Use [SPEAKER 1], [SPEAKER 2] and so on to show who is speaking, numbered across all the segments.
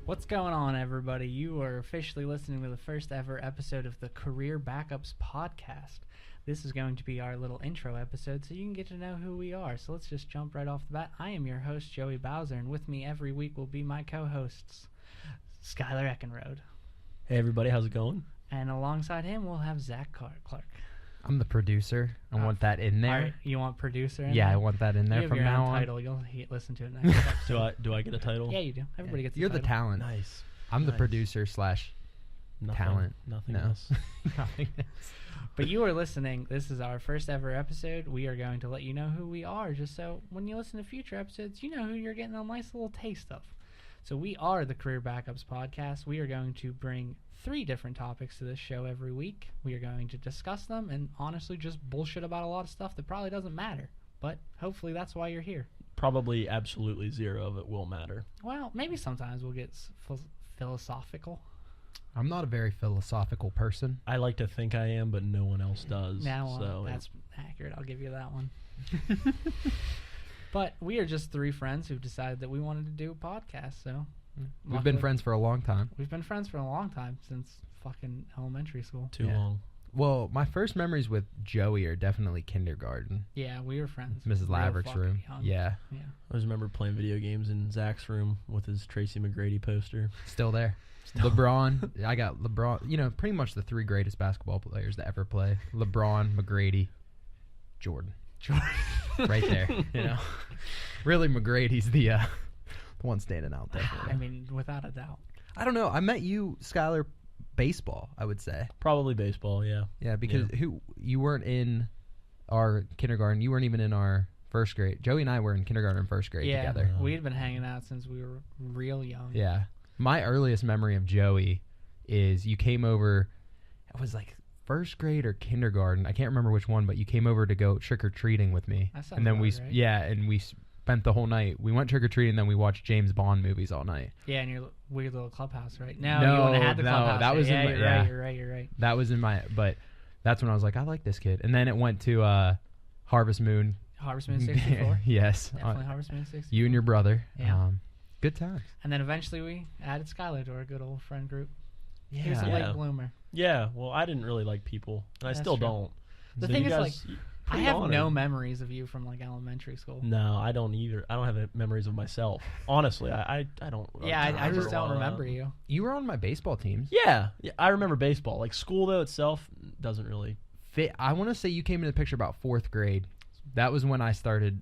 [SPEAKER 1] What's going on, everybody? You are officially listening to the first ever episode of the Career Backups podcast. This is going to be our little intro episode so you can get to know who we are. So let's just jump right off the bat. I am your host, Joey Bowser, and with me every week will be my co-hosts, Skylar Eckenrode.
[SPEAKER 2] Hey, everybody. How's it going?
[SPEAKER 1] And alongside him, we'll have Zach Clark.
[SPEAKER 3] I'm the producer. I want that in there.
[SPEAKER 1] Right, you want producer in
[SPEAKER 3] yeah,
[SPEAKER 1] there?
[SPEAKER 3] I want that in there from now on.
[SPEAKER 1] Title. You'll listen to it next episode.
[SPEAKER 2] Do I get a title?
[SPEAKER 1] Yeah, you do. Everybody gets a
[SPEAKER 3] You're
[SPEAKER 1] title.
[SPEAKER 3] the talent.
[SPEAKER 2] Nice.
[SPEAKER 3] I'm the
[SPEAKER 2] Nice.
[SPEAKER 3] producer slash talent.
[SPEAKER 2] Nothing
[SPEAKER 3] No.
[SPEAKER 2] else.
[SPEAKER 1] But you are listening. This is our first ever episode. We are going to let you know who we are, just so when you listen to future episodes, you know who you're getting a nice little taste of. So we are the Career Backups podcast. We are going to bring 3 different topics to this show every week. We are going to discuss them and honestly just bullshit about a lot of stuff that probably doesn't matter. But hopefully that's why you're here.
[SPEAKER 2] Probably absolutely zero of it will matter.
[SPEAKER 1] Well, maybe sometimes we'll get philosophical.
[SPEAKER 3] I'm not a very philosophical person.
[SPEAKER 2] I like to think I am, but no one else does.
[SPEAKER 1] Now,
[SPEAKER 2] so
[SPEAKER 1] that's accurate. I'll give you that one. But we are just 3 friends who've decided that we wanted to do a podcast, so...
[SPEAKER 3] We've been friends for a long time.
[SPEAKER 1] We've been friends for a long time, since fucking elementary school.
[SPEAKER 2] too long.
[SPEAKER 3] Well, my first memories with Joey are definitely kindergarten.
[SPEAKER 1] Yeah, we were friends.
[SPEAKER 3] Mrs.
[SPEAKER 1] Real
[SPEAKER 3] Laverick's
[SPEAKER 1] fucking
[SPEAKER 3] room.
[SPEAKER 1] young.
[SPEAKER 3] Yeah,
[SPEAKER 1] Yeah.
[SPEAKER 2] I just remember playing video games in Zach's room with his Tracy McGrady poster.
[SPEAKER 3] still there. LeBron. I got LeBron. You know, pretty much the 3 greatest basketball players to ever play. LeBron, McGrady, Jordan. Right there. You know, really, McGrady's the one standing out there.
[SPEAKER 1] I mean, without a doubt.
[SPEAKER 3] I don't know. I met you, Skylar, baseball, I would say.
[SPEAKER 2] Probably baseball, yeah.
[SPEAKER 3] Yeah, because you weren't in our kindergarten. You weren't even in our first grade. Joey and I were in kindergarten and first grade together.
[SPEAKER 1] We had been hanging out since we were real young.
[SPEAKER 3] Yeah. My earliest memory of Joey is you came over, it was like first grade or kindergarten. I can't remember which one, but you came over to go trick-or-treating with me.
[SPEAKER 1] That sounds
[SPEAKER 3] and then
[SPEAKER 1] about right.
[SPEAKER 3] and we spent the whole night. We went trick-or-treating, and then we watched James Bond movies all night.
[SPEAKER 1] Yeah, in your weird little clubhouse, right? No, you wouldn't have had the clubhouse.
[SPEAKER 3] That was
[SPEAKER 1] yeah,
[SPEAKER 3] in my,
[SPEAKER 1] you're right.
[SPEAKER 3] That was in my, but that's when I was like, I like this kid. And then it went to Harvest Moon.
[SPEAKER 1] Harvest Moon 64.
[SPEAKER 3] Yes.
[SPEAKER 1] Definitely Harvest Moon 64.
[SPEAKER 3] You and your brother.
[SPEAKER 1] Yeah.
[SPEAKER 3] Good times.
[SPEAKER 1] And then eventually we added Skylar to our good old friend group.
[SPEAKER 3] Yeah.
[SPEAKER 1] He was a
[SPEAKER 2] Yeah.
[SPEAKER 1] late bloomer.
[SPEAKER 2] Yeah, well, I didn't really like people, and I
[SPEAKER 1] That's
[SPEAKER 2] still
[SPEAKER 1] true.
[SPEAKER 2] don't.
[SPEAKER 1] The
[SPEAKER 2] So
[SPEAKER 1] thing
[SPEAKER 2] you
[SPEAKER 1] is,
[SPEAKER 2] guys,
[SPEAKER 1] I
[SPEAKER 2] pretty
[SPEAKER 1] have
[SPEAKER 2] honored.
[SPEAKER 1] no memories of you from, like, elementary school.
[SPEAKER 2] No, I don't either. I don't have memories of myself. Honestly, I don't.
[SPEAKER 1] Yeah, I just don't
[SPEAKER 2] remember
[SPEAKER 1] remember you.
[SPEAKER 3] You were on my baseball teams.
[SPEAKER 2] Yeah, I remember baseball. Like school though itself doesn't really.
[SPEAKER 3] I want to say you came into the picture about 4th grade. That was when I started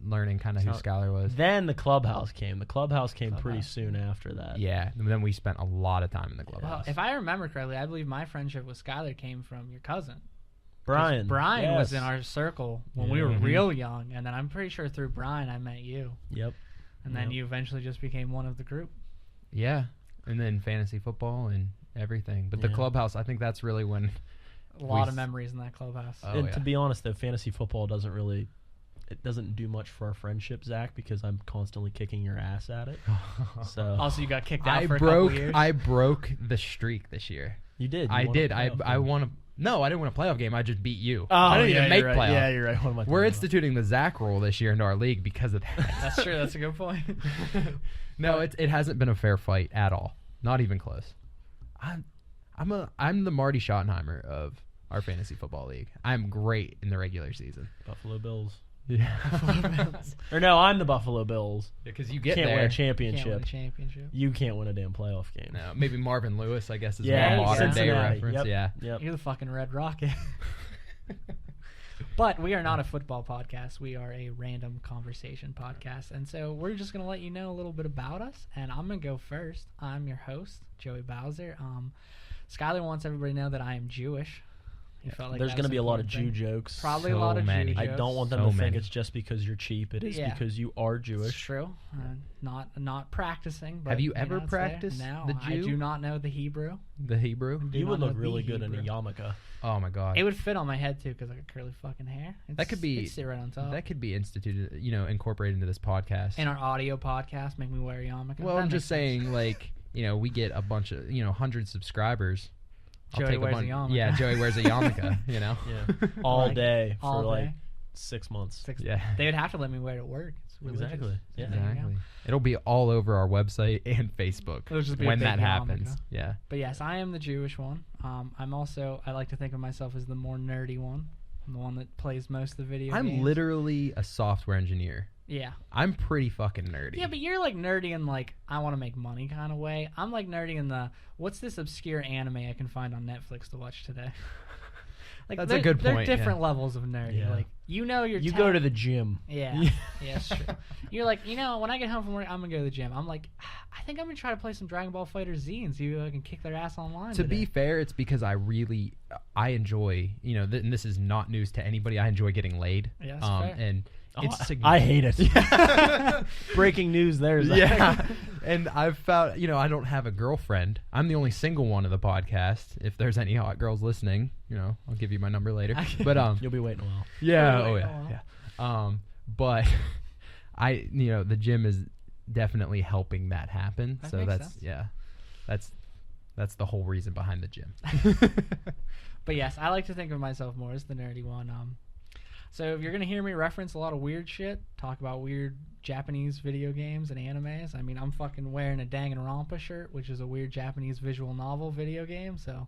[SPEAKER 3] learning kind of who
[SPEAKER 2] So-
[SPEAKER 3] Skylar was.
[SPEAKER 2] Then the clubhouse came. The clubhouse came pretty
[SPEAKER 1] Clubhouse.
[SPEAKER 2] soon after that.
[SPEAKER 3] Yeah. And then we spent a lot of time in the
[SPEAKER 1] Well,
[SPEAKER 3] clubhouse.
[SPEAKER 1] if I remember correctly, I believe my friendship with Skylar came from your cousin. 'Cause
[SPEAKER 2] Brian.
[SPEAKER 1] Brian was
[SPEAKER 2] yes.
[SPEAKER 1] in our circle when we were real young, and then I'm pretty sure through Brian I met you.
[SPEAKER 2] Yep.
[SPEAKER 1] And then
[SPEAKER 2] Yep.
[SPEAKER 1] you eventually just became one of the group.
[SPEAKER 3] Yeah. And then fantasy football and everything. But the
[SPEAKER 2] Yeah.
[SPEAKER 3] clubhouse, I think that's really when.
[SPEAKER 1] A lot of memories in that clubhouse.
[SPEAKER 3] Oh,
[SPEAKER 2] And
[SPEAKER 3] yeah.
[SPEAKER 2] to be honest, though, fantasy football it doesn't do much for our friendship, Zach, because I'm constantly kicking your ass at it. So
[SPEAKER 1] Also, you got kicked out for a couple years.
[SPEAKER 3] I broke the streak this year.
[SPEAKER 2] you did. You
[SPEAKER 3] I
[SPEAKER 2] won a
[SPEAKER 3] did.
[SPEAKER 2] playoff
[SPEAKER 3] I
[SPEAKER 2] game.
[SPEAKER 3] won a. No, I didn't win a playoff game. I just beat you.
[SPEAKER 2] Oh,
[SPEAKER 3] I didn't
[SPEAKER 2] yeah,
[SPEAKER 3] even make
[SPEAKER 2] you're right.
[SPEAKER 3] playoffs.
[SPEAKER 2] Yeah, you're right. What am I
[SPEAKER 3] We're
[SPEAKER 2] talking
[SPEAKER 3] instituting the Zach rule this year into our league because of that.
[SPEAKER 1] That's true. That's a good point.
[SPEAKER 3] No, it hasn't been a fair fight at all. Not even close. I'm the Marty Schottenheimer of our fantasy football league. I'm great in the regular season.
[SPEAKER 2] about? Buffalo Bills.
[SPEAKER 3] Yeah.
[SPEAKER 2] Or no, I'm the Buffalo Bills.
[SPEAKER 3] Because you get
[SPEAKER 2] Can't
[SPEAKER 3] there.
[SPEAKER 2] win a
[SPEAKER 1] Can't
[SPEAKER 2] championship.
[SPEAKER 1] win a championship.
[SPEAKER 2] You can't win a damn playoff game.
[SPEAKER 3] No, maybe Marvin Lewis, I guess, is
[SPEAKER 2] Yeah,
[SPEAKER 3] more modern day
[SPEAKER 2] Cincinnati.
[SPEAKER 3] reference.
[SPEAKER 2] Yep.
[SPEAKER 3] Yeah.
[SPEAKER 2] Yep.
[SPEAKER 1] You're the fucking Red Rocket. But we are not a football podcast. We are a random conversation podcast. And so we're just going to let you know a little bit about us. And I'm going to go first. I'm your host, Joey Bowser. Skylar wants everybody to know that I am Jewish. He felt like
[SPEAKER 2] There's
[SPEAKER 1] going to
[SPEAKER 2] be a lot of Jew jokes.
[SPEAKER 1] Probably
[SPEAKER 3] So
[SPEAKER 1] a lot of
[SPEAKER 3] many.
[SPEAKER 1] Jew
[SPEAKER 2] I
[SPEAKER 1] jokes.
[SPEAKER 2] don't want them
[SPEAKER 3] So
[SPEAKER 2] to think
[SPEAKER 3] many.
[SPEAKER 2] it's just because you're cheap. It is
[SPEAKER 1] Yeah.
[SPEAKER 2] because you are
[SPEAKER 1] It's
[SPEAKER 2] Jewish.
[SPEAKER 1] true. Not practicing. But,
[SPEAKER 3] Have you ever
[SPEAKER 1] know, it's
[SPEAKER 3] practiced
[SPEAKER 1] there. No,
[SPEAKER 3] the
[SPEAKER 1] I
[SPEAKER 3] Jew?
[SPEAKER 1] do not know the Hebrew.
[SPEAKER 3] The Hebrew.
[SPEAKER 1] Do
[SPEAKER 2] You
[SPEAKER 1] not
[SPEAKER 2] would
[SPEAKER 1] know
[SPEAKER 2] look
[SPEAKER 1] the
[SPEAKER 2] really good in a
[SPEAKER 1] Hebrew.
[SPEAKER 2] yarmulke.
[SPEAKER 3] Oh my God.
[SPEAKER 1] It would fit on my head too because I got curly fucking hair.
[SPEAKER 3] Could be-
[SPEAKER 1] it'd sit right on top.
[SPEAKER 3] That could be instituted, incorporated into this podcast.
[SPEAKER 1] In our audio podcast, make me wear a yarmulke.
[SPEAKER 3] Well,
[SPEAKER 1] That
[SPEAKER 3] I'm
[SPEAKER 1] makes
[SPEAKER 3] just
[SPEAKER 1] sense.
[SPEAKER 3] saying, like, we get a bunch of, 100 subscribers.
[SPEAKER 1] Joey wears a yarmulke.
[SPEAKER 3] Yeah, Joey wears a yarmulke,
[SPEAKER 2] Yeah. All
[SPEAKER 1] Like,
[SPEAKER 2] day
[SPEAKER 1] all
[SPEAKER 2] for like
[SPEAKER 1] day.
[SPEAKER 2] 6 months.
[SPEAKER 3] Yeah.
[SPEAKER 1] They would have to let me wear it at work. It's religious.
[SPEAKER 2] Exactly. Yeah.
[SPEAKER 1] There you go.
[SPEAKER 3] Exactly. It'll be all over our website and Facebook
[SPEAKER 1] It'll just be a
[SPEAKER 3] when
[SPEAKER 1] big
[SPEAKER 3] that happens.
[SPEAKER 1] yarmulke.
[SPEAKER 3] Yeah.
[SPEAKER 1] But yes, I am the Jewish one. I like to think of myself as the more nerdy one. I'm the one that plays most of the video games.
[SPEAKER 3] I'm literally a software engineer.
[SPEAKER 1] Yeah.
[SPEAKER 3] I'm pretty fucking nerdy.
[SPEAKER 1] Yeah, but you're like nerdy in like I want to make money kind of way. I'm like nerdy in the what's this obscure anime I can find on Netflix to watch today? Like
[SPEAKER 3] That's a
[SPEAKER 1] they're-
[SPEAKER 3] good
[SPEAKER 1] They're
[SPEAKER 3] point, yeah.
[SPEAKER 1] different levels of nerdy.
[SPEAKER 2] Yeah.
[SPEAKER 1] Like you're
[SPEAKER 2] You go to the gym.
[SPEAKER 1] yeah, yeah, it's true. You're like when I get home from work, I'm gonna go to the gym. I'm like, I think I'm gonna try to play some Dragon Ball Fighter Z and see if I can kick their ass online.
[SPEAKER 3] To be
[SPEAKER 1] today.
[SPEAKER 3] fair, it's because I enjoy, and this is not news to anybody. I enjoy getting laid.
[SPEAKER 1] Yeah, that's fair.
[SPEAKER 3] And
[SPEAKER 2] Oh,
[SPEAKER 3] it's
[SPEAKER 2] I hate it. Breaking news there, Zach.
[SPEAKER 3] yeah. And I've found, I don't have a girlfriend. I'm the only single one of the podcast. If there's any hot girls listening, I'll give you my number later. But
[SPEAKER 2] You'll be waiting a while.
[SPEAKER 3] yeah,
[SPEAKER 1] Oh,
[SPEAKER 3] oh
[SPEAKER 1] wait,
[SPEAKER 3] yeah. But the gym is definitely helping that happen.
[SPEAKER 1] That
[SPEAKER 3] So
[SPEAKER 1] makes
[SPEAKER 3] that's
[SPEAKER 1] sense.
[SPEAKER 3] that's the whole reason behind the gym.
[SPEAKER 1] But yes, I like to think of myself more as the nerdy one. So if you're gonna hear me reference a lot of weird shit, talk about weird Japanese video games and animes, I mean I'm fucking wearing a Danganronpa shirt, which is a weird Japanese visual novel video game. So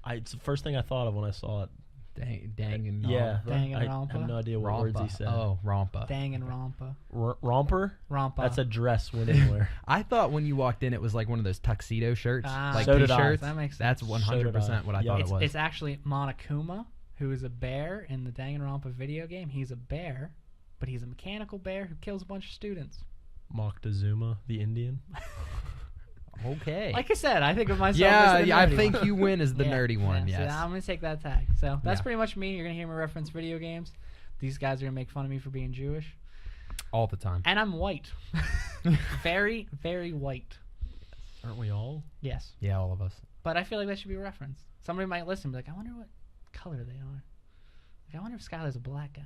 [SPEAKER 2] It's the first thing I thought of when I saw it.
[SPEAKER 3] Dang and
[SPEAKER 2] Yeah, I
[SPEAKER 1] Danganronpa.
[SPEAKER 2] have no idea what words he said.
[SPEAKER 3] Oh, Rompa.
[SPEAKER 1] Danganronpa,
[SPEAKER 2] Romper?
[SPEAKER 1] Rompa.
[SPEAKER 2] That's a dress women wear.
[SPEAKER 3] I thought when you walked in, it was like one of those tuxedo shirts, like
[SPEAKER 2] So did I.
[SPEAKER 3] t-shirts.
[SPEAKER 1] That makes
[SPEAKER 3] That's
[SPEAKER 1] sense.
[SPEAKER 3] 100% what I
[SPEAKER 2] Yeah.
[SPEAKER 3] thought it was.
[SPEAKER 1] It's actually Monokuma, who is a bear in the Danganronpa video game. He's a bear, but he's a mechanical bear who kills a bunch of students.
[SPEAKER 2] Moctezuma, the Indian.
[SPEAKER 3] Okay.
[SPEAKER 1] Like I said, I think of myself
[SPEAKER 3] yeah,
[SPEAKER 1] as the
[SPEAKER 3] I
[SPEAKER 1] nerdy
[SPEAKER 3] think
[SPEAKER 1] one.
[SPEAKER 3] you win as the
[SPEAKER 1] Yeah,
[SPEAKER 3] nerdy one.
[SPEAKER 1] yeah, so
[SPEAKER 3] Yes.
[SPEAKER 1] I'm going to take that tag. So that's
[SPEAKER 3] Yeah.
[SPEAKER 1] pretty much me. You're going to hear me reference video games. These guys are going to make fun of me for being Jewish.
[SPEAKER 3] All the time.
[SPEAKER 1] And I'm white. Very, very white.
[SPEAKER 2] Aren't we all?
[SPEAKER 1] Yes.
[SPEAKER 3] Yeah, all of us.
[SPEAKER 1] But I feel like that should be a reference. Somebody might listen and be like, I wonder what color they are. Like, I wonder if Skylar's a black guy.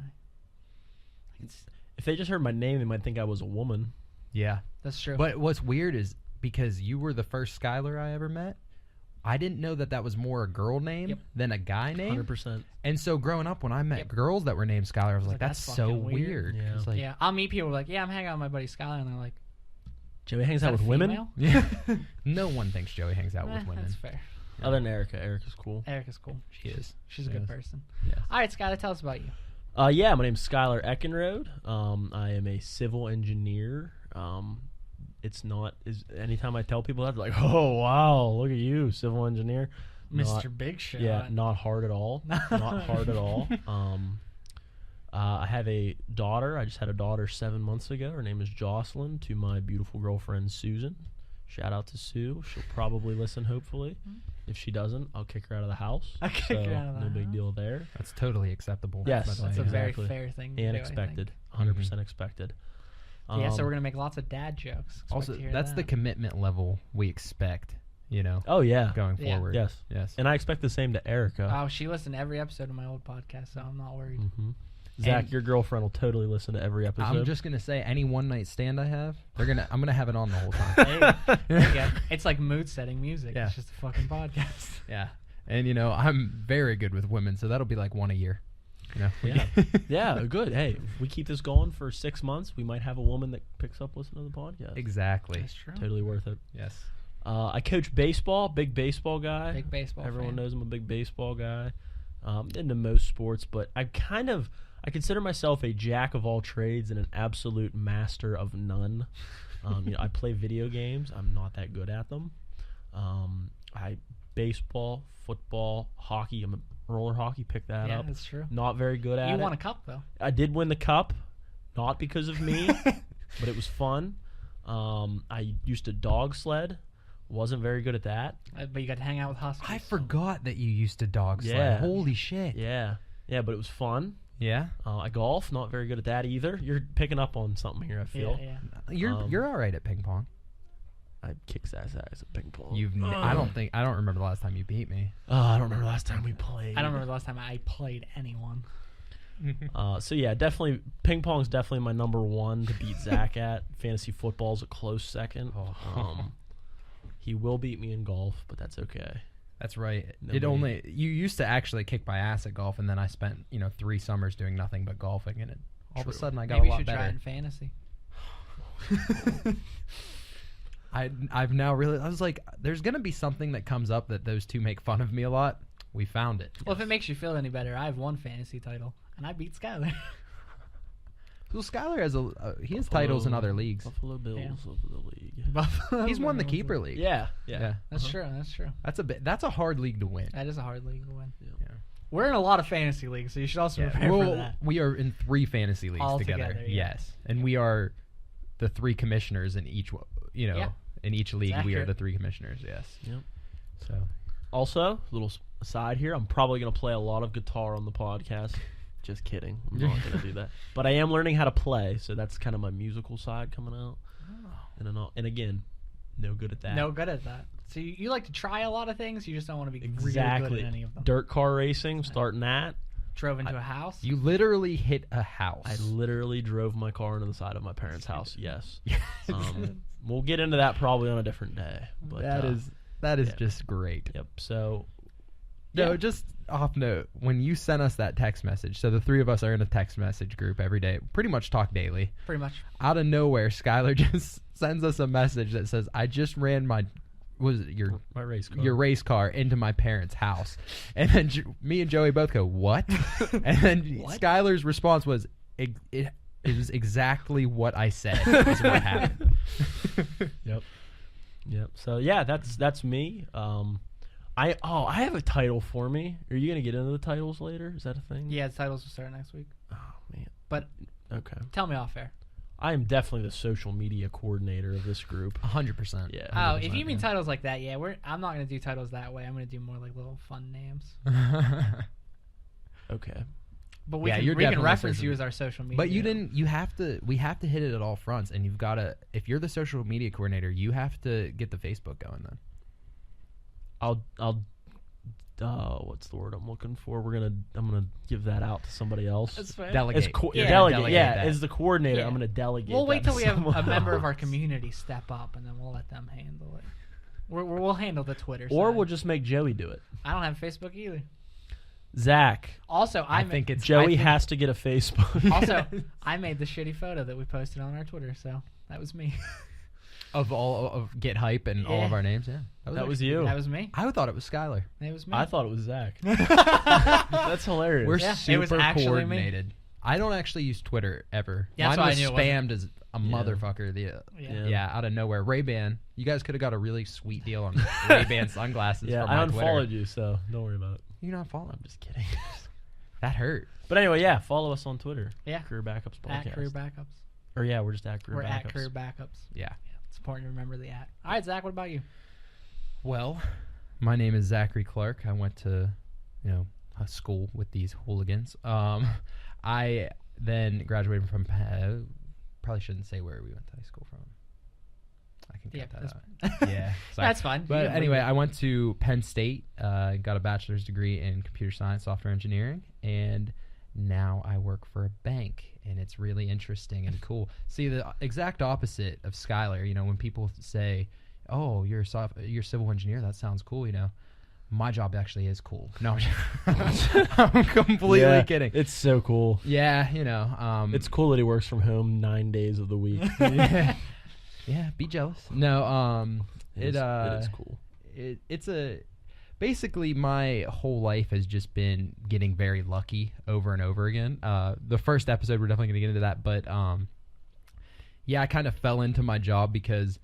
[SPEAKER 1] Like,
[SPEAKER 2] If they just heard my name, they might think I was a woman.
[SPEAKER 3] Yeah.
[SPEAKER 1] that's true.
[SPEAKER 3] But what's weird is because you were the first Skylar I ever met, I didn't know that was more a girl name
[SPEAKER 1] Yep.
[SPEAKER 3] than a guy name.
[SPEAKER 2] 100%.
[SPEAKER 3] And so growing up, when I met
[SPEAKER 1] Yep.
[SPEAKER 3] girls that were named Skylar, I was like,
[SPEAKER 1] that's
[SPEAKER 3] that's so
[SPEAKER 1] fucking
[SPEAKER 3] weird.
[SPEAKER 1] weird.
[SPEAKER 2] Yeah.
[SPEAKER 3] It's like,
[SPEAKER 1] yeah, I'll meet people like, yeah, I'm hanging out with my buddy Skylar. And they're like,
[SPEAKER 2] Joey hangs
[SPEAKER 1] is
[SPEAKER 2] out
[SPEAKER 1] that
[SPEAKER 2] with
[SPEAKER 1] a
[SPEAKER 2] women.
[SPEAKER 1] female?
[SPEAKER 3] yeah. No one thinks Joey hangs out
[SPEAKER 1] Eh,
[SPEAKER 3] with women.
[SPEAKER 1] That's fair.
[SPEAKER 2] Other than Erica. Erica's cool.
[SPEAKER 1] Erica's cool.
[SPEAKER 3] She is.
[SPEAKER 1] She's a
[SPEAKER 3] She
[SPEAKER 1] good
[SPEAKER 3] is.
[SPEAKER 1] person.
[SPEAKER 3] Yes.
[SPEAKER 1] All right, Skylar, tell us about you.
[SPEAKER 2] Yeah, my name's Skylar Eckenrode. I am a civil engineer. It's not anytime I tell people that, they're like, oh wow, look at you, civil engineer.
[SPEAKER 1] Mr. Big Shot.
[SPEAKER 2] Yeah, not hard at all. Not hard at all. I have a daughter. I just had a daughter 7 months ago. Her name is Jocelyn, to my beautiful girlfriend Susan. Shout out to Sue. She'll probably listen, hopefully. If she doesn't, I'll kick her out of the house.
[SPEAKER 1] I'll kick her out of the
[SPEAKER 2] no big
[SPEAKER 1] house.
[SPEAKER 2] deal there.
[SPEAKER 3] That's totally acceptable.
[SPEAKER 2] Yes,
[SPEAKER 3] by the
[SPEAKER 1] That's
[SPEAKER 3] way.
[SPEAKER 1] a very
[SPEAKER 2] Exactly.
[SPEAKER 1] fair thing to
[SPEAKER 2] And
[SPEAKER 1] do, I think.
[SPEAKER 2] expected. 100% expected.
[SPEAKER 1] Yeah, so we're going to make lots of dad jokes. Expect
[SPEAKER 3] Also,
[SPEAKER 1] to hear
[SPEAKER 3] that's the
[SPEAKER 1] that.
[SPEAKER 3] commitment level we expect,
[SPEAKER 2] Oh, yeah.
[SPEAKER 3] going
[SPEAKER 1] Yeah.
[SPEAKER 3] forward.
[SPEAKER 2] Yes.
[SPEAKER 3] Yes.
[SPEAKER 2] And I expect the same to Erica.
[SPEAKER 1] Oh, she listened to every episode of my old podcast, so I'm not worried.
[SPEAKER 2] hmm Zach,
[SPEAKER 3] And-
[SPEAKER 2] your girlfriend will totally listen to every episode.
[SPEAKER 3] I'm just gonna say any one night stand I have, I'm gonna have it on the whole time.
[SPEAKER 1] There you go. It's like mood setting music.
[SPEAKER 3] Yeah.
[SPEAKER 1] It's just a fucking podcast.
[SPEAKER 3] Yeah. And I'm very good with women, so that'll be like one a year.
[SPEAKER 2] Yeah. Yeah, good. Hey, if we keep this going for 6 months, we might have a woman that picks up listening to the podcast.
[SPEAKER 3] Exactly.
[SPEAKER 1] That's true.
[SPEAKER 2] Totally worth it.
[SPEAKER 3] Yes.
[SPEAKER 2] I coach baseball, big baseball guy.
[SPEAKER 1] Big baseball
[SPEAKER 2] Everyone
[SPEAKER 1] fan.
[SPEAKER 2] knows I'm a big baseball guy. Into most sports, but I consider myself a jack of all trades and an absolute master of none. I play video games. I'm not that good at them. I baseball, football, hockey. I'm a roller hockey. Pick that
[SPEAKER 1] Yeah,
[SPEAKER 2] up.
[SPEAKER 1] that's true.
[SPEAKER 2] Not very good at it.
[SPEAKER 1] You won a cup though.
[SPEAKER 2] I did win the cup, not because of me, but it was fun. I used to dog sled. Wasn't very good at that.
[SPEAKER 1] But you got to hang out with Huskies.
[SPEAKER 3] I forgot that you used to dog sled.
[SPEAKER 2] Yeah.
[SPEAKER 3] Holy shit.
[SPEAKER 2] Yeah, but it was fun.
[SPEAKER 3] Yeah.
[SPEAKER 2] I golf. Not very good at that either. You're picking up on something here, I feel.
[SPEAKER 1] Yeah.
[SPEAKER 3] You're all right at ping pong.
[SPEAKER 2] I kicked ass at ping pong.
[SPEAKER 3] I don't remember the last time you beat me.
[SPEAKER 2] I don't remember the last time we played.
[SPEAKER 1] I don't remember the last time I played anyone.
[SPEAKER 2] So yeah, definitely ping pong's definitely my number one to beat Zach at. Fantasy football's a close second. He will beat me in golf, but that's okay.
[SPEAKER 3] That's right.
[SPEAKER 2] Nobody-
[SPEAKER 3] You used to actually kick my ass at golf, and then I spent 3 summers doing nothing but golfing, and all of a
[SPEAKER 2] True.
[SPEAKER 3] sudden I got
[SPEAKER 1] Maybe
[SPEAKER 3] a
[SPEAKER 1] you
[SPEAKER 3] lot
[SPEAKER 1] should try
[SPEAKER 3] better.
[SPEAKER 1] in fantasy.
[SPEAKER 3] I've now really I was like, there's gonna be something that comes up that those two make fun of me a lot. We found it.
[SPEAKER 1] Well, if it makes you feel any better, I have one fantasy title, and I beat Skyler.
[SPEAKER 3] Well, Skyler has he has titles in other leagues.
[SPEAKER 2] Buffalo Bills
[SPEAKER 1] Yeah.
[SPEAKER 2] of the league.
[SPEAKER 3] He's won the keeper league.
[SPEAKER 2] Yeah.
[SPEAKER 1] That's true. That's true.
[SPEAKER 3] That's a hard league to win.
[SPEAKER 1] That is a hard league to win.
[SPEAKER 2] Yeah.
[SPEAKER 1] We're in a lot of fantasy leagues, so you should also prepare for that.
[SPEAKER 3] We are in 3 fantasy leagues
[SPEAKER 1] All
[SPEAKER 3] together.
[SPEAKER 1] together, yeah.
[SPEAKER 3] Yes, and we are the 3 commissioners in each.
[SPEAKER 1] Yeah.
[SPEAKER 3] In each league, we are
[SPEAKER 1] accurate.
[SPEAKER 3] the 3 commissioners. Yes.
[SPEAKER 2] Yep.
[SPEAKER 3] So
[SPEAKER 2] Also, little aside here, I'm probably going to play a lot of guitar on the podcast. Just kidding. I'm not going to do that. But I am learning how to play, so that's kind of my musical side coming out. And again, no good at that.
[SPEAKER 1] No good at that. So you like to try a lot of things. You just don't want to be really
[SPEAKER 2] Exactly.
[SPEAKER 1] good at any of them.
[SPEAKER 2] Dirt car racing, starting that.
[SPEAKER 1] Drove into a house.
[SPEAKER 3] you literally hit a house.
[SPEAKER 2] I literally drove my car into the side of my parents' house. Yes. We'll get into that probably on a different day. But
[SPEAKER 3] that is
[SPEAKER 2] yeah.
[SPEAKER 3] just great.
[SPEAKER 2] Yep. So
[SPEAKER 3] No,
[SPEAKER 2] yeah.
[SPEAKER 3] just off note, when you sent us that text message, so the 3 of us are in a text message group every day, pretty much talk daily.
[SPEAKER 1] Pretty much.
[SPEAKER 3] Out of nowhere, Skylar just sends us a message that says, "I just ran my
[SPEAKER 2] race car.
[SPEAKER 3] your race car into my parents' house," and then me and Joey both go, "What?" And then
[SPEAKER 1] What?
[SPEAKER 3] Skylar's response was, "It was exactly what I said." Is what happened.
[SPEAKER 2] Yep. So yeah, that's me. I have a title for me. Are you gonna get into the titles later? Is that a thing?
[SPEAKER 1] Yeah, the titles will start next week.
[SPEAKER 2] Oh man.
[SPEAKER 1] But
[SPEAKER 2] Okay.
[SPEAKER 1] tell me off air.
[SPEAKER 2] I am definitely the social media coordinator of this group.
[SPEAKER 3] 100%.
[SPEAKER 2] Yeah.
[SPEAKER 1] Oh, if
[SPEAKER 3] 100%,
[SPEAKER 1] you mean
[SPEAKER 3] yeah.
[SPEAKER 1] titles like that, yeah, I'm not gonna do titles that way. I'm gonna do more like little fun names.
[SPEAKER 2] Okay.
[SPEAKER 1] But we
[SPEAKER 3] Yeah,
[SPEAKER 1] can,
[SPEAKER 3] you're
[SPEAKER 1] we can
[SPEAKER 3] definitely
[SPEAKER 1] reference
[SPEAKER 3] social
[SPEAKER 1] you
[SPEAKER 3] media.
[SPEAKER 1] as our social media.
[SPEAKER 3] But we have to hit it at all fronts, and you've got to, if you're the social media coordinator, you have to get the Facebook going then.
[SPEAKER 2] I'll what's the word I'm looking for? I'm gonna give that out to somebody else.
[SPEAKER 1] That's fair.
[SPEAKER 3] Delegate.
[SPEAKER 1] Yeah.
[SPEAKER 2] Delegate. Yeah,
[SPEAKER 3] that.
[SPEAKER 2] as the coordinator,
[SPEAKER 1] Yeah.
[SPEAKER 2] I'm gonna delegate.
[SPEAKER 1] We'll
[SPEAKER 2] that
[SPEAKER 1] wait
[SPEAKER 2] to
[SPEAKER 1] till we have
[SPEAKER 2] someone
[SPEAKER 1] a member of our
[SPEAKER 2] else.
[SPEAKER 1] community step up, and then we'll let them handle it. We'll handle the Twitter.
[SPEAKER 2] Or
[SPEAKER 1] side.
[SPEAKER 2] we'll just make Joey do it.
[SPEAKER 1] I don't have Facebook either.
[SPEAKER 2] Zach,
[SPEAKER 1] Also,
[SPEAKER 3] I think it's
[SPEAKER 2] Joey
[SPEAKER 3] I think-
[SPEAKER 2] has to get a Facebook.
[SPEAKER 1] Also, I made the shitty photo that we posted on our Twitter, so that was me.
[SPEAKER 3] of all of Get Hype and all of
[SPEAKER 1] Yeah.
[SPEAKER 3] our names. Yeah,
[SPEAKER 2] That was you.
[SPEAKER 1] That was me.
[SPEAKER 3] I thought it was Skylar.
[SPEAKER 1] It was me.
[SPEAKER 2] I thought it was Zach. That's hilarious.
[SPEAKER 3] We're
[SPEAKER 1] Yeah, it
[SPEAKER 3] super
[SPEAKER 1] was actually me.
[SPEAKER 3] coordinated. I don't actually use Twitter ever.
[SPEAKER 1] Yeah, that's
[SPEAKER 3] Mine
[SPEAKER 1] why I
[SPEAKER 3] was
[SPEAKER 1] knew it wasn't.
[SPEAKER 3] spammed as a
[SPEAKER 2] Yeah.
[SPEAKER 3] motherfucker.
[SPEAKER 1] Yeah.
[SPEAKER 3] Yeah, out of nowhere. Ray-Ban. You guys could have got a really sweet deal on Ray-Ban sunglasses.
[SPEAKER 2] Yeah,
[SPEAKER 3] from
[SPEAKER 2] I
[SPEAKER 3] my
[SPEAKER 2] unfollowed
[SPEAKER 3] Twitter.
[SPEAKER 2] you, so don't worry about it.
[SPEAKER 3] You not following?
[SPEAKER 2] I'm just kidding.
[SPEAKER 3] That hurt.
[SPEAKER 2] But anyway, yeah, follow us on Twitter.
[SPEAKER 1] Yeah.
[SPEAKER 2] Career Backups Podcast.
[SPEAKER 1] At Career Backups.
[SPEAKER 2] Or yeah, we're just at Career
[SPEAKER 1] We're
[SPEAKER 2] Backups.
[SPEAKER 1] at Career Backups.
[SPEAKER 3] Yeah.
[SPEAKER 1] It's important to remember the at. All right, Zach, what about you?
[SPEAKER 3] Well, my name is Zachary Clark. I went to, a school with these hooligans. I then graduated from. Probably shouldn't say where we went to high school from. I can cut that out. Yeah, sorry.
[SPEAKER 1] That's fine.
[SPEAKER 3] But
[SPEAKER 1] You can
[SPEAKER 3] anyway,
[SPEAKER 1] leave
[SPEAKER 3] I went to Penn State, got a bachelor's degree in computer science, software engineering, and now I work for a bank, and it's really interesting and cool. See, the exact opposite of Skylar, when people say, "Oh, you're a civil engineer, that sounds cool," my job actually is cool. No, I'm completely
[SPEAKER 2] Yeah,
[SPEAKER 3] kidding.
[SPEAKER 2] It's so cool.
[SPEAKER 3] Yeah,
[SPEAKER 2] It's cool that he works from home 9 days of the week.
[SPEAKER 3] yeah, be jealous. No,
[SPEAKER 2] It is cool.
[SPEAKER 3] it's basically my whole life has just been getting very lucky over and over again. The first episode, we're definitely going to get into that, but yeah, I kind of fell into my job because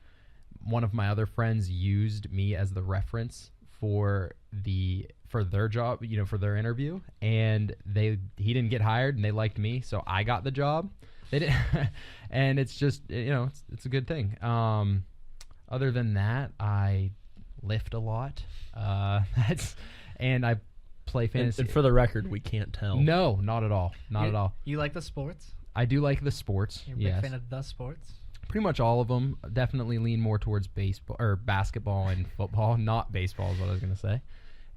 [SPEAKER 3] one of my other friends used me as the reference for their job, for their interview, and he didn't get hired, and they liked me, so I got the job. They didn't, and it's just it's a good thing. Other than that, I lift a lot. And I play fantasy.
[SPEAKER 2] And for the record, we can't tell.
[SPEAKER 3] No, not at all. Not at all.
[SPEAKER 1] You like the sports?
[SPEAKER 3] I do like the sports.
[SPEAKER 1] You're a big fan of the sports?
[SPEAKER 3] Pretty much all of them. Definitely lean more towards baseball or basketball and football. Not baseball is what I was going to say.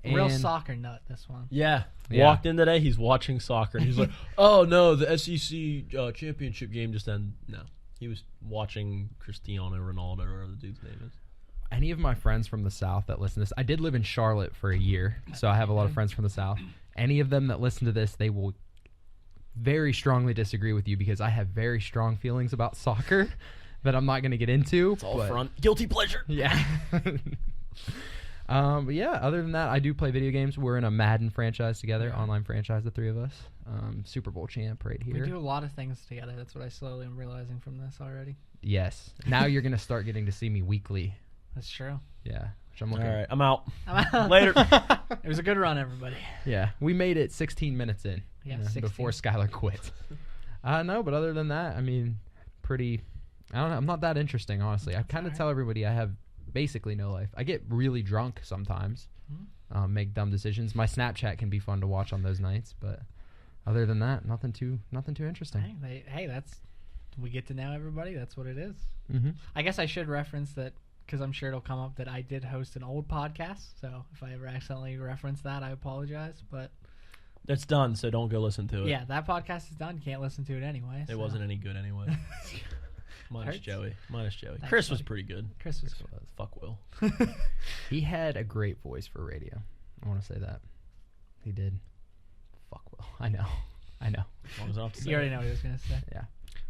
[SPEAKER 1] Real soccer nut, this one.
[SPEAKER 2] Yeah. Walked in today, he's watching soccer, and he's like, oh, no, the SEC championship game just ended. No. He was watching Cristiano Ronaldo, or whatever the dude's name is.
[SPEAKER 3] Any of my friends from the South that listen to this, I did live in Charlotte for a year, so I have a lot of friends from the South. Any of them that listen to this, they will very strongly disagree with you because I have very strong feelings about soccer that I'm not going to get into.
[SPEAKER 2] It's all front. Guilty pleasure.
[SPEAKER 3] Yeah. But yeah, other than that, I do play video games. We're in a Madden franchise together, online franchise, the three of us. Super Bowl champ right here.
[SPEAKER 1] We do a lot of things together. That's what I slowly am realizing from this already.
[SPEAKER 3] Yes. Now you're going to start getting to see me weekly.
[SPEAKER 1] That's true.
[SPEAKER 3] Yeah. Which I'm looking.
[SPEAKER 2] All right, I'm out.
[SPEAKER 1] I'm
[SPEAKER 2] Later.
[SPEAKER 1] It was a good run, everybody.
[SPEAKER 3] Yeah. We made it 16 minutes in.
[SPEAKER 1] Yeah,
[SPEAKER 3] before Skylar quit. No, but other than that, I mean, I don't know. I'm not that interesting, honestly. I kind of tell everybody I have basically no life. I get really drunk sometimes, make dumb decisions. My Snapchat can be fun to watch on those nights, but other than that, nothing too interesting.
[SPEAKER 1] Hey, we get to know everybody. That's what it is.
[SPEAKER 3] Mm-hmm.
[SPEAKER 1] I guess I should reference that because I'm sure it'll come up that I did host an old podcast. So if I ever accidentally reference that, I apologize. But
[SPEAKER 2] it's done, so don't go listen to it.
[SPEAKER 1] Yeah, that podcast is done. You can't listen to it anyway.
[SPEAKER 2] It wasn't any good anyway. Minus Joey.
[SPEAKER 1] That's
[SPEAKER 2] Chris
[SPEAKER 1] funny.
[SPEAKER 2] was pretty good.
[SPEAKER 1] Chris was good.
[SPEAKER 2] Fuck Will.
[SPEAKER 3] He had a great voice for radio. I want to say that. He did. Fuck Will. I know.
[SPEAKER 2] As long as I don't have to say
[SPEAKER 1] You already know what he was going to say.
[SPEAKER 3] Yeah.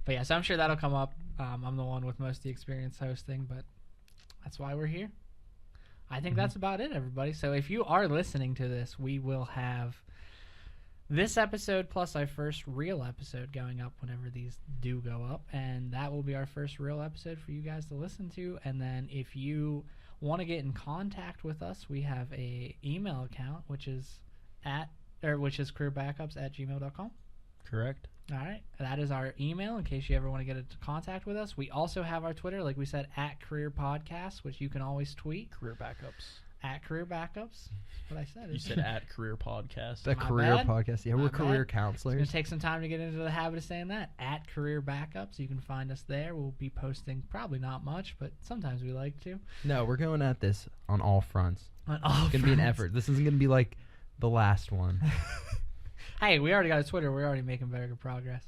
[SPEAKER 1] But yeah, so I'm sure that'll come up. I'm the one with most of the experience hosting, but that's why we're here. I think that's about it, everybody. So if you are listening to this, we will have this episode plus our first real episode going up whenever these do go up, and that will be our first real episode for you guys to listen to. And then if you want to get in contact with us, we have a email account which is careerbackups@gmail.com.
[SPEAKER 2] Correct.
[SPEAKER 1] All right, that is our email in case you ever want to get into contact with us. We also have our Twitter, like we said, @CareerPodcast, which you can always tweet.
[SPEAKER 2] Career Backups.
[SPEAKER 1] @CareerBackups. That's what I said.
[SPEAKER 2] You said @Career Podcast.
[SPEAKER 3] The
[SPEAKER 1] My
[SPEAKER 3] career
[SPEAKER 1] bad.
[SPEAKER 3] podcast. Yeah,
[SPEAKER 1] My
[SPEAKER 3] we're career
[SPEAKER 1] bad. It's
[SPEAKER 3] counselors.
[SPEAKER 1] going to take some time to get into the habit of saying that. @CareerBackups. You can find us there. We'll be posting probably not much, but sometimes we like to.
[SPEAKER 3] No, we're going at this on all fronts.
[SPEAKER 1] On all
[SPEAKER 3] It's going to be an
[SPEAKER 1] fronts.
[SPEAKER 3] effort. This isn't going to be like the last one.
[SPEAKER 1] Hey, we already got a Twitter. We're already making very good progress.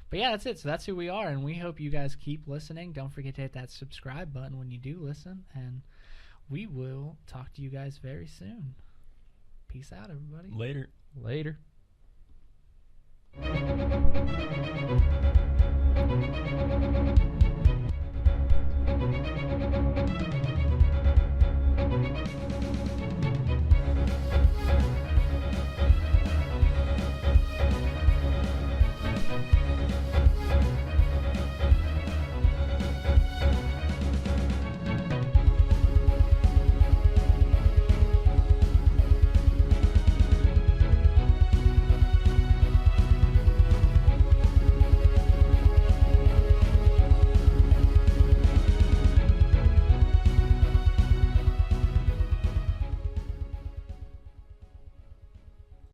[SPEAKER 1] But yeah, that's it. So that's who we are, and we hope you guys keep listening. Don't forget to hit that subscribe button when you do listen, and we will talk to you guys very soon. Peace out, everybody.
[SPEAKER 2] Later.
[SPEAKER 3] Later.